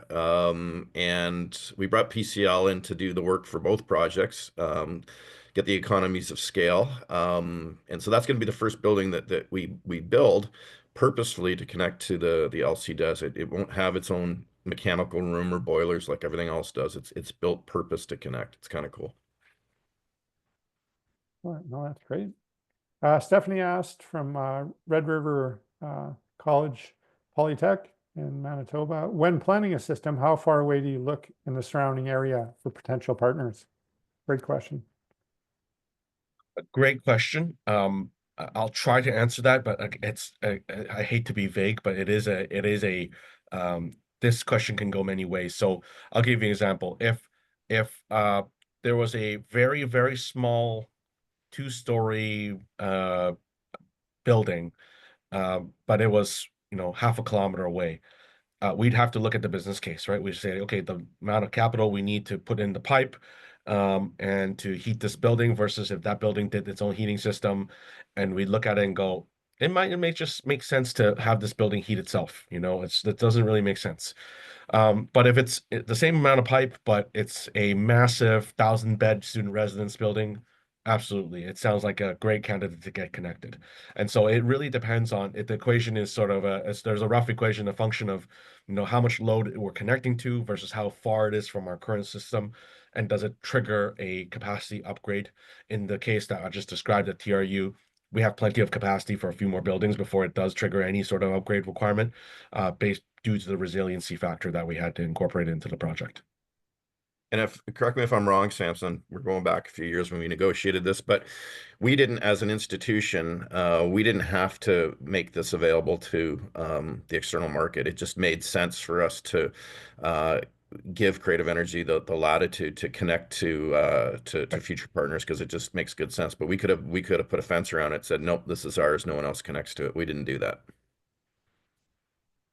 and we brought PCL in to do the work for both projects, get the economies of scale, and so that's going to be the first building that we build purposefully to connect to the LC does. It won't have its own mechanical room or boilers like everything else does. It's built purpose to connect. It's kind of cool. Well, no, that's great. Stephanie asked from Red River College Polytech in Manitoba, when planning a system, how far away do you look in the surrounding area for potential partners? Great question. Great question. I'll try to answer that, but I hate to be vague, but this question can go many ways. So I'll give you an example. If there was a very, very small two-story building, but it was, half a kilometer away, we'd have to look at the business case, right? We'd say, okay, the amount of capital we need to put in the pipe, and to heat this building versus if that building did its own heating system, and we look at it and go, it may just make sense to have this building heat itself. That doesn't really make sense. But if it's the same amount of pipe, but it's a massive 1,000-bed student residence building, absolutely. It sounds like a great candidate to get connected. And so it really depends on it. The equation is sort of there's a rough equation, a function of, how much load we're connecting to versus how far it is from our current system. And does it trigger a capacity upgrade? In the case that I just described at TRU, we have plenty of capacity for a few more buildings before it does trigger any sort of upgrade requirement, based due to the resiliency factor that we had to incorporate into the project. And correct me if I'm wrong, Samson, we're going back a few years when we negotiated this, but we didn't, as an institution, we didn't have to make this available to the external market. It just made sense for us to give Creative Energy the latitude to connect to future partners because it just makes good sense. But we could have put a fence around it, said, nope, this is ours. No one else connects to it. We didn't do that.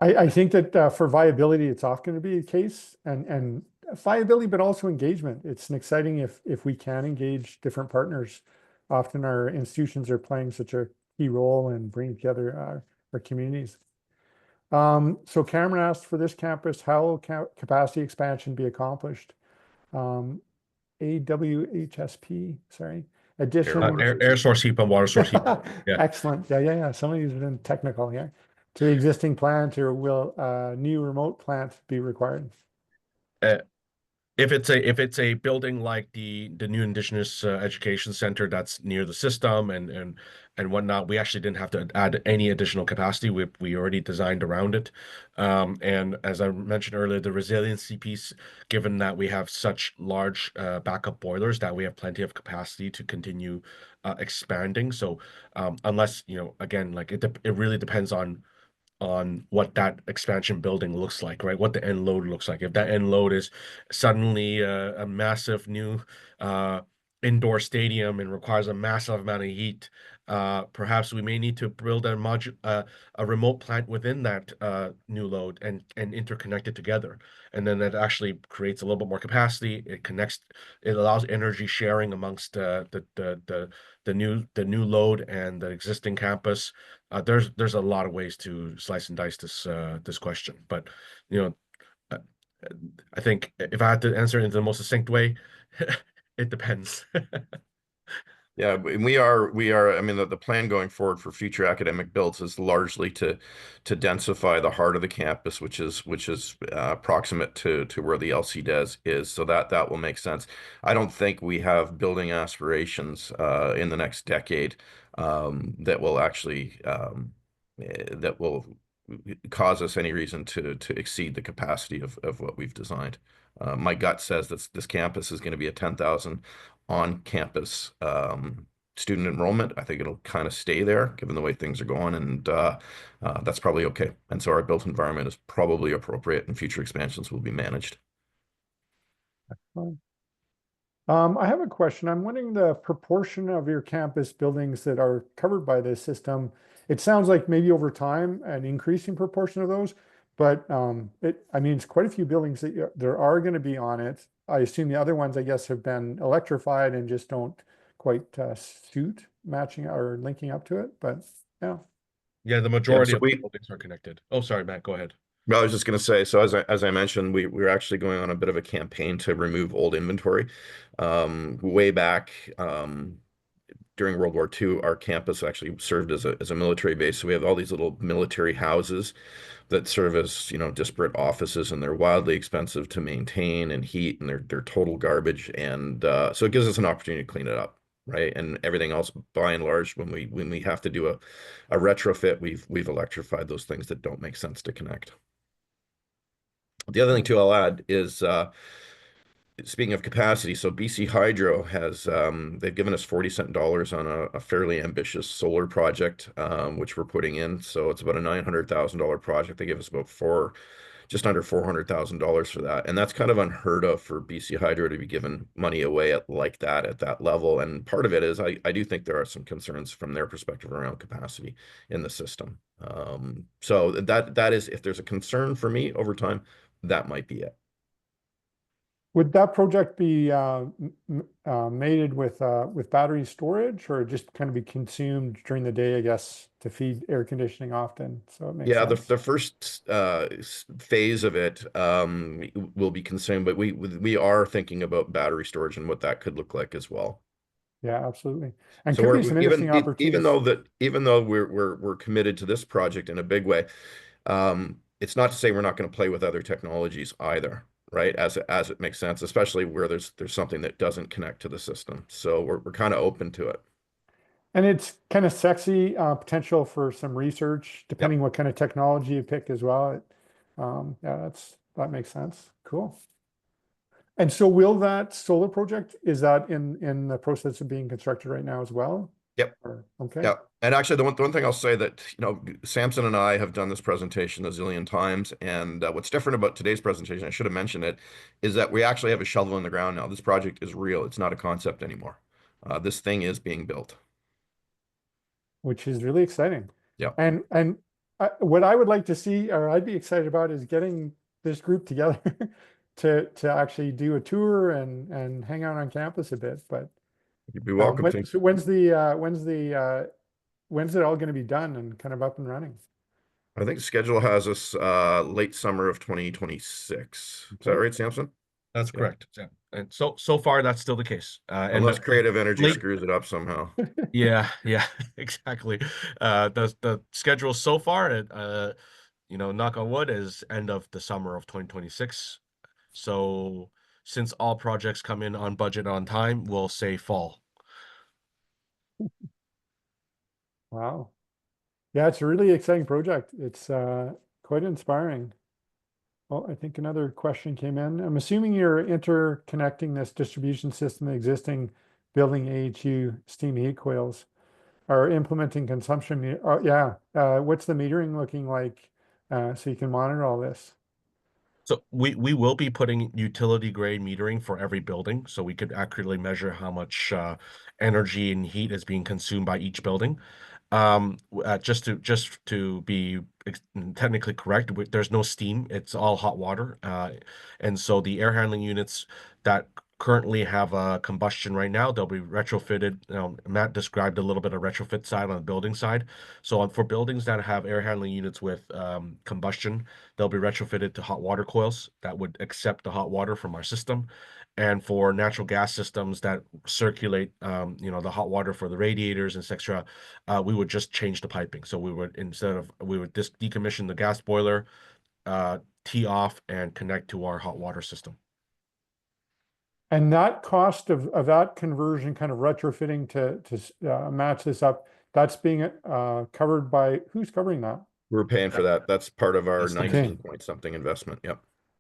I think that for viability, it's often going to be the case, and viability, but also engagement. It's an exciting if we can engage different partners. Often our institutions are playing such a key role in bringing together our communities. So Cameron asked, for this campus, how will capacity expansion be accomplished? AWHSP, sorry. Addition. Air source heat pump, water source heat pump. Yeah. Excellent. Yeah. Some of these have been technical here. To the existing plant, or will new remote plant be required? If it's a building like the new Indigenous Education Center that's near the system and whatnot, we actually didn't have to add any additional capacity. We already designed around it. And as I mentioned earlier, the resiliency piece, given that we have such large backup boilers, that we have plenty of capacity to continue expanding. So unless, again, like it really depends on what that expansion building looks like, right? What the end load looks like. If that end load is suddenly a massive new indoor stadium and requires a massive amount of heat, perhaps we may need to build a remote plant within that new load and interconnect it together. And then that actually creates a little bit more capacity. It allows energy sharing amongst the new load and the existing campus. There's a lot of ways to slice and dice this question, but I think if I had to answer it in the most succinct way, It depends. Yeah, I mean, the plan going forward for future academic builds is largely to densify the heart of the campus, which is proximate to where the LC is, so that will make sense. I don't think we have building aspirations in the next decade that will actually that will cause us any reason to exceed the capacity of what we've designed. My gut says that this campus is going to be a 10,000 on-campus student enrollment. I think it'll kind of stay there given the way things are going, and that's probably okay. And so our built environment is probably appropriate, and future expansions will be managed. I have a question. I'm wondering the proportion of your campus buildings that are covered by this system. It sounds like maybe over time an increasing proportion of those, but I mean, it's quite a few buildings that there are going to be on it. I assume the other ones, I guess, have been electrified and just don't quite suit matching or linking up to it. But yeah. Yeah, the majority so of the buildings are connected. Oh, sorry, Matt, go ahead. Well, I was just going to say, so as I mentioned, we're actually going on a bit of a campaign to remove old inventory. Way back during World War II, our campus actually served as a military base. So we have all these little military houses that serve as, disparate offices, and they're wildly expensive to maintain and heat, and they're total garbage. And so it gives us an opportunity to clean it up, right? And everything else, by and large, when we have to do a retrofit, we've electrified those things that don't make sense to connect. The other thing too I'll add is speaking of capacity, so BC Hydro has they've given us 40 cents on a fairly ambitious solar project, which we're putting in. So it's about a $900,000 project. They give us about just under $400,000 for that, and that's kind of unheard of for BC Hydro to be given money away like that at that level. And part of it is I do think there are some concerns from their perspective around capacity in the system. So that is, if there's a concern for me over time, that might be it. Would that project be mated with battery storage, or just kind of be consumed during the day, I guess, to feed air conditioning often? So it makes Yeah, sense. the first phase of it will be consumed, but we are thinking about battery storage and what that could look like as well. Yeah, absolutely. And So could be some interesting opportunities. even though we're committed to this project in a big way, it's not to say we're not going to play with other technologies either, right? As it makes sense, especially where there's something that doesn't connect to the system. So we're kind of open to it. And it's kind of sexy potential for some research, depending what kind of technology you pick as well. Yeah, that makes sense. Cool. And so will that solar project, is that in the process of being constructed right now as well? Yep. Okay. Yeah. And actually, the one thing I'll say that, Samson and I have done this presentation a zillion times. And what's different about today's presentation, I should have mentioned it, is that we actually have a shovel in the ground now. This project is real. It's not a concept anymore. This thing is being built. Which is really exciting. Yeah. And what I would like to see, or I'd be excited about, is getting this group together to actually do a tour and hang out on campus a bit. But You'd be welcome to. so when's it all going to be done and kind of up and running? I think the schedule has us late summer of 2026. Is that right, Samson? That's correct. Yeah. And so far that's still the case. Unless creative energy screws it up somehow. Yeah, exactly. The schedule so far, knock on wood, is end of the summer of 2026. So since all projects come in on budget on time, we'll say fall. Wow. Yeah, it's a really exciting project. It's quite inspiring. Well, I think another question came in. I'm assuming you're interconnecting this distribution system, the existing building AHU steam heat coils, are implementing consumption. What's the metering looking like so you can monitor all this? So we will be putting utility grade metering for every building, so we could accurately measure how much energy and heat is being consumed by each building. Just to be technically correct, there's no steam; it's all hot water. And so the air handling units that currently have a combustion right now, they'll be retrofitted. Matt described a little bit of retrofit side on the building side. So for buildings that have air handling units with combustion, they'll be retrofitted to hot water coils that would accept the hot water from our system. And for natural gas systems that circulate, the hot water for the radiators, etc., we would just change the piping. So we would decommission the gas boiler, tee off, and connect to our hot water system. And that cost of that conversion, kind of retrofitting to match this up, that's being covered by, who's covering that? We're paying for that. That's part of our That's the- 19 point something investment. Yep.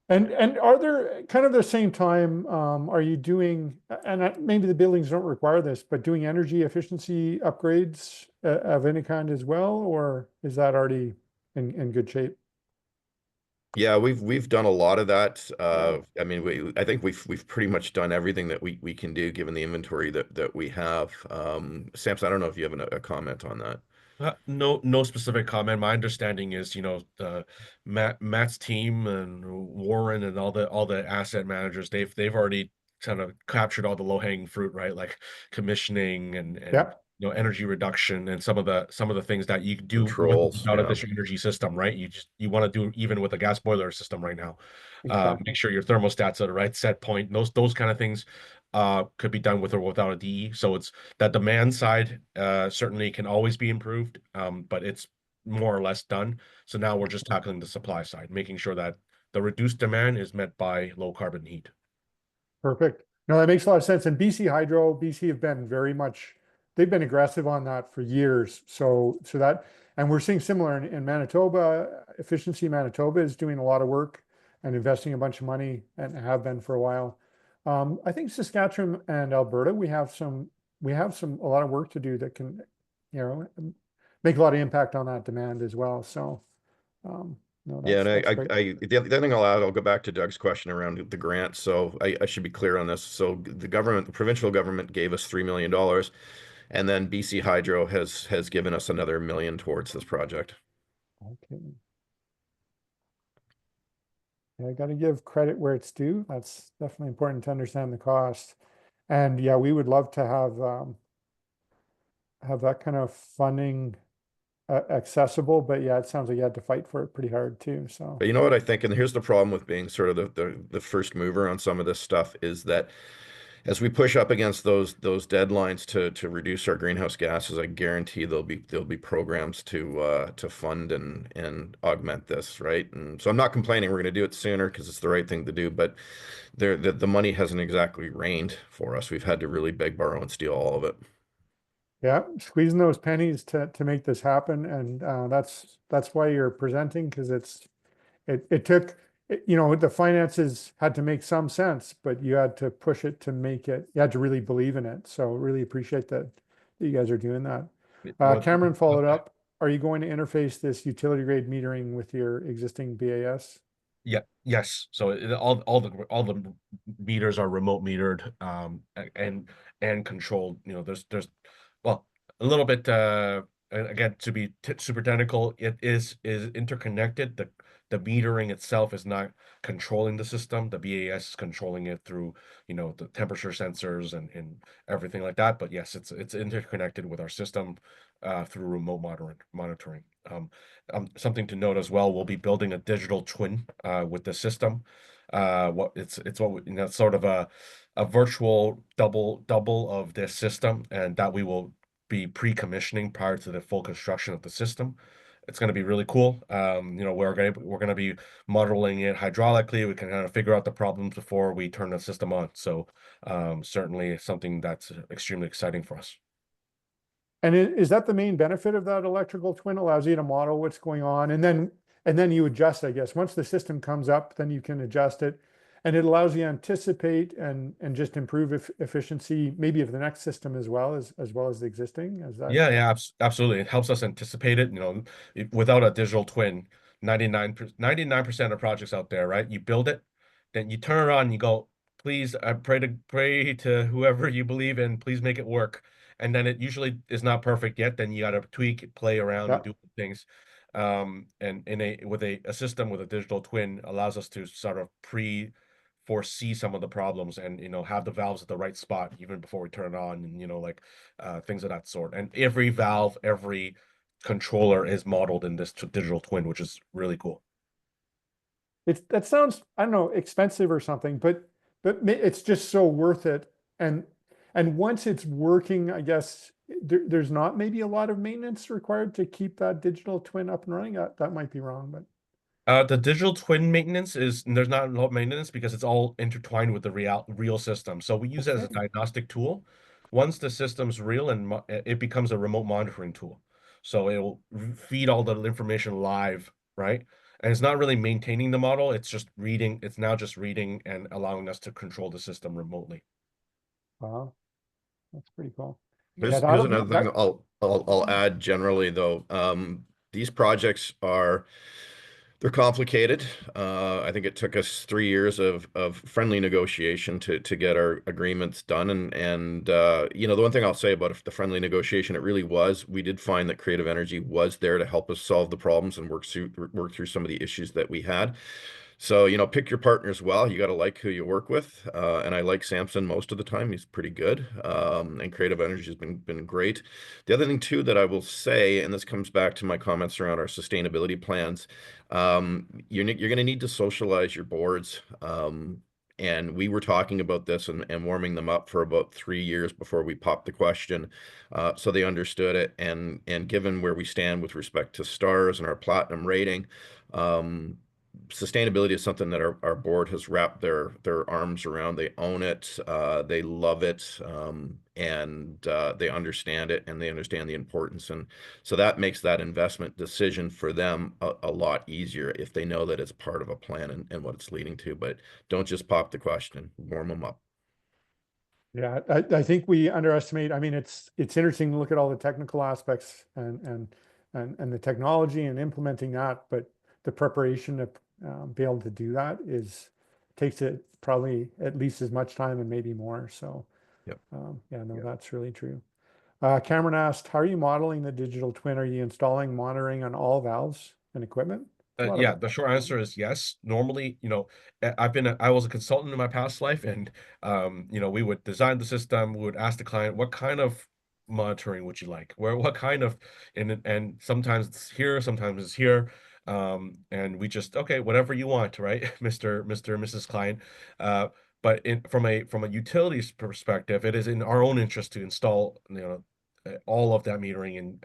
And are there kind of the same time, are you doing, and maybe the buildings don't require this, but doing energy efficiency upgrades of any kind as well, or is that already in good shape? Yeah, we've done a lot of that. I mean, I think we've pretty much done everything that we can do given the inventory that we have. Samson, I don't know if you have a comment on that. No specific comment. My understanding is, Matt's team and Warren and all the asset managers, they've already kind of captured all the low-hanging fruit, right? Like commissioning and Yeah. energy reduction and some of the things that you do Controls, without yeah. efficient energy system, right? You want to do even with a gas boiler system right now. Exactly. Make sure your thermostat's at the right set point. Those kind of things could be done with or without a DE. So it's that demand side certainly can always be improved, but it's more or less done. So now we're just tackling the supply side, making sure that the reduced demand is met by low carbon heat. Perfect. No, that makes a lot of sense. And BC Hydro, BC have been very much, they've been aggressive on that for years. So that, and we're seeing similar in Manitoba. Efficiency Manitoba is doing a lot of work and investing a bunch of money and have been for a while. I think Saskatchewan and Alberta, we have a lot of work to do that can, make a lot of impact on that demand as well. So, no, Yeah, and that's great. the other thing I'll go back to Doug's question around the grant. So I should be clear on this. So the provincial government gave us $3 million, and then BC Hydro has given us another $1 million towards this project. Okay. Yeah, I got to give credit where it's due. That's definitely important to understand the cost. And yeah, we would love to have that kind of funding accessible, but yeah, it sounds like you had to fight for it pretty hard too. So But you know what I think, and here's the problem with being sort of the first mover on some of this stuff is that as we push up against those deadlines to reduce our greenhouse gases, I guarantee there'll be programs to fund and augment this, right? And so I'm not complaining. We're going to do it sooner because it's the right thing to do, but the money hasn't exactly rained for us. We've had to really beg, borrow, and steal all of it. yeah, squeezing those pennies to make this happen, and that's why you're presenting, because it took, the finances had to make some sense, but you had to push it to make it. You had to really believe in it. So really appreciate that you guys are doing that. Cameron followed up. Are you going to interface this utility grade metering with your existing BAS? Yeah, yes. So all the meters are remote metered, and controlled. There's well, a little bit, again, to be super technical, it is interconnected. The metering itself is not controlling the system. The BAS is controlling it through, the temperature sensors and everything like that. But yes, it's interconnected with our system through remote monitoring. Something to note as well, we'll be building a digital twin with the system. Sort of a virtual double of this system, and that we will be pre-commissioning prior to the full construction of the system. It's going to be really cool. We're going to be modeling it hydraulically. We can kind of figure out the problems before we turn the system on. So certainly something that's extremely exciting for us. And is that the main benefit of that electrical twin? Allows you to model what's going on, and then you adjust, I guess. Once the system comes up, then you can adjust it, and it allows you to anticipate and just improve efficiency, maybe of the next system as well as the existing. Is that? Yeah, absolutely. It helps us anticipate it. Without a digital twin, 99% of projects out there, right? You build it, then you turn it on, and you go, please, I pray to whoever you believe in, please make it work. And then it usually is not perfect yet. Then you got to tweak, play around, Yeah. and do things. And with a system with a digital twin allows us to sort of foresee some of the problems and have the valves at the right spot even before we turn it on, and things of that sort. And every valve, every controller is modeled in this digital twin, which is really cool. That sounds, I don't know, expensive or something, but but it's just so worth it. And once it's working, I guess there's not maybe a lot of maintenance required to keep that digital twin up and running. That might be wrong, but The digital twin maintenance is there's not a lot of maintenance because it's all intertwined with the real system. So we use it as a okay. diagnostic tool. Once the system's real and it becomes a remote monitoring tool. So it will feed all the information live, right? And it's not really maintaining the model. It's just reading. It's now just reading and allowing us to control the system remotely. Wow, that's pretty cool. Yeah, Here's another thing that I'll add generally though. These projects they're complicated. I think it took us 3 years of friendly negotiation to get our agreements done. And you know, the one thing I'll say about the friendly negotiation, it really was. We did find that Creative Energy was there to help us solve the problems and work through some of the issues that we had. So, you know, pick your partners well. You got to like who you work with. And I like Samson most of the time. He's pretty good. And Creative Energy has been great. The other thing too that I will say, and this comes back to my comments around our sustainability plans, you're going to need to socialize your boards. And we were talking about this and warming them up for about 3 years before we popped the question, so they understood it. And given where we stand with respect to stars and our platinum rating, sustainability is something that our board has wrapped their arms around. They own it, they love it, and they understand it, and they understand the importance. And so that makes that investment decision for them a lot easier if they know that it's part of a plan and what it's leading to. But don't just pop the question, warm them up. Yeah, I think we underestimate. I mean, it's interesting to look at all the technical aspects and the technology and implementing that, but the preparation to be able to do that takes it probably at least as much time and maybe more. So, Yep. Yeah, no, Yep. that's really true. Cameron asked, how are you modeling the digital twin? Are you installing monitoring on all valves and equipment? Yeah, the short answer is yes. Normally, you know, I was a consultant in my past life, and you know, we would design the system, we would ask the client, what kind of monitoring would you like? What kind of, and sometimes it's here, sometimes it's here. And we just, okay, whatever you want, right? Mrs. Client. But from a utilities perspective, it is in our own interest to install, you know, all of that metering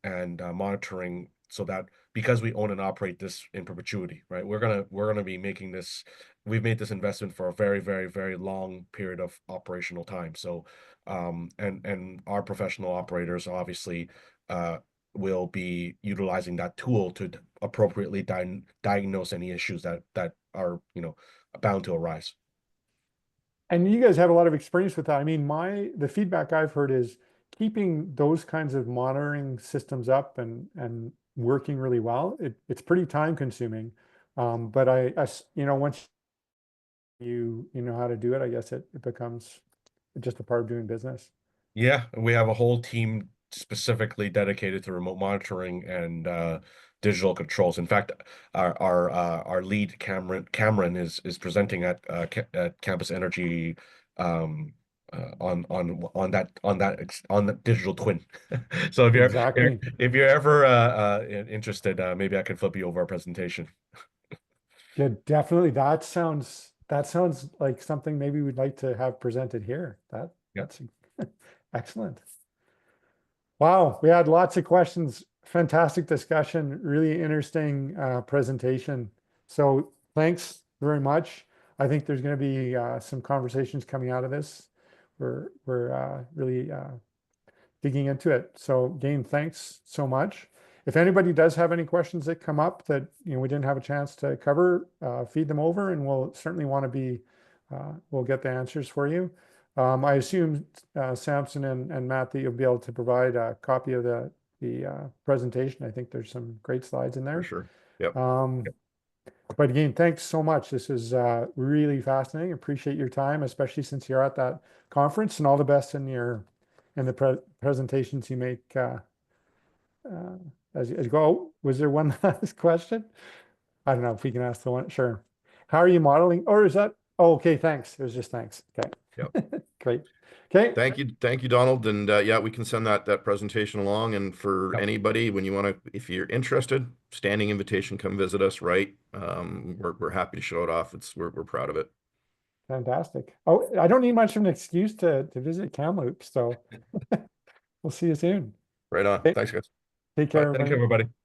and monitoring, so that because we own and operate this in perpetuity, right? We're gonna be making this. We've made this investment for a very, very, very long period of operational time. So, and our professional operators obviously will be utilizing that tool to appropriately diagnose any issues that are, you know, bound to arise. And you guys have a lot of experience with that. I mean, the feedback I've heard is keeping those kinds of monitoring systems up and working really well. It's pretty time consuming. But you know, once you know how to do it, I guess it becomes just a part of doing business. Yeah, we have a whole team specifically dedicated to remote monitoring and digital controls. In fact, our lead Cameron is presenting at Campus Energy, on that digital twin. So Exactly. if you're ever interested, maybe I can flip you over a presentation. Yeah, definitely. That sounds like something maybe we'd like to have presented here. Yeah. That's excellent. Wow, we had lots of questions. Fantastic discussion. Really interesting presentation. So thanks very much. I think there's going to be some conversations coming out of this. We're really digging into it. So again, thanks so much. If anybody does have any questions that come up that we didn't have a chance to cover, feed them over, and we'll certainly want to we'll get the answers for you. I assume Samson and Matt, that you'll be able to provide a copy of the presentation. I think there's some great slides in there. For sure. Yep. But again, thanks so much. This is really fascinating. Appreciate your time, especially since you're at that conference, and all the best in the presentations you make as you go. Oh, was there one last question? I don't know if we can ask the one. Sure. How are you modeling? Or is that? Oh, okay. Thanks. It was just thanks. Okay. Yep. Great. Okay. Thank you, Donald. And yeah, we can send that presentation along. And for Yep. anybody, when you want to, if you're interested, standing invitation, come visit us. Right? We're happy to show it off. We're proud of it. Fantastic. Oh, I don't need much of an excuse to visit Kamloops, so we'll see you soon. Right on. Okay. Thanks, guys. Take All care, right, thank everybody. you, everybody.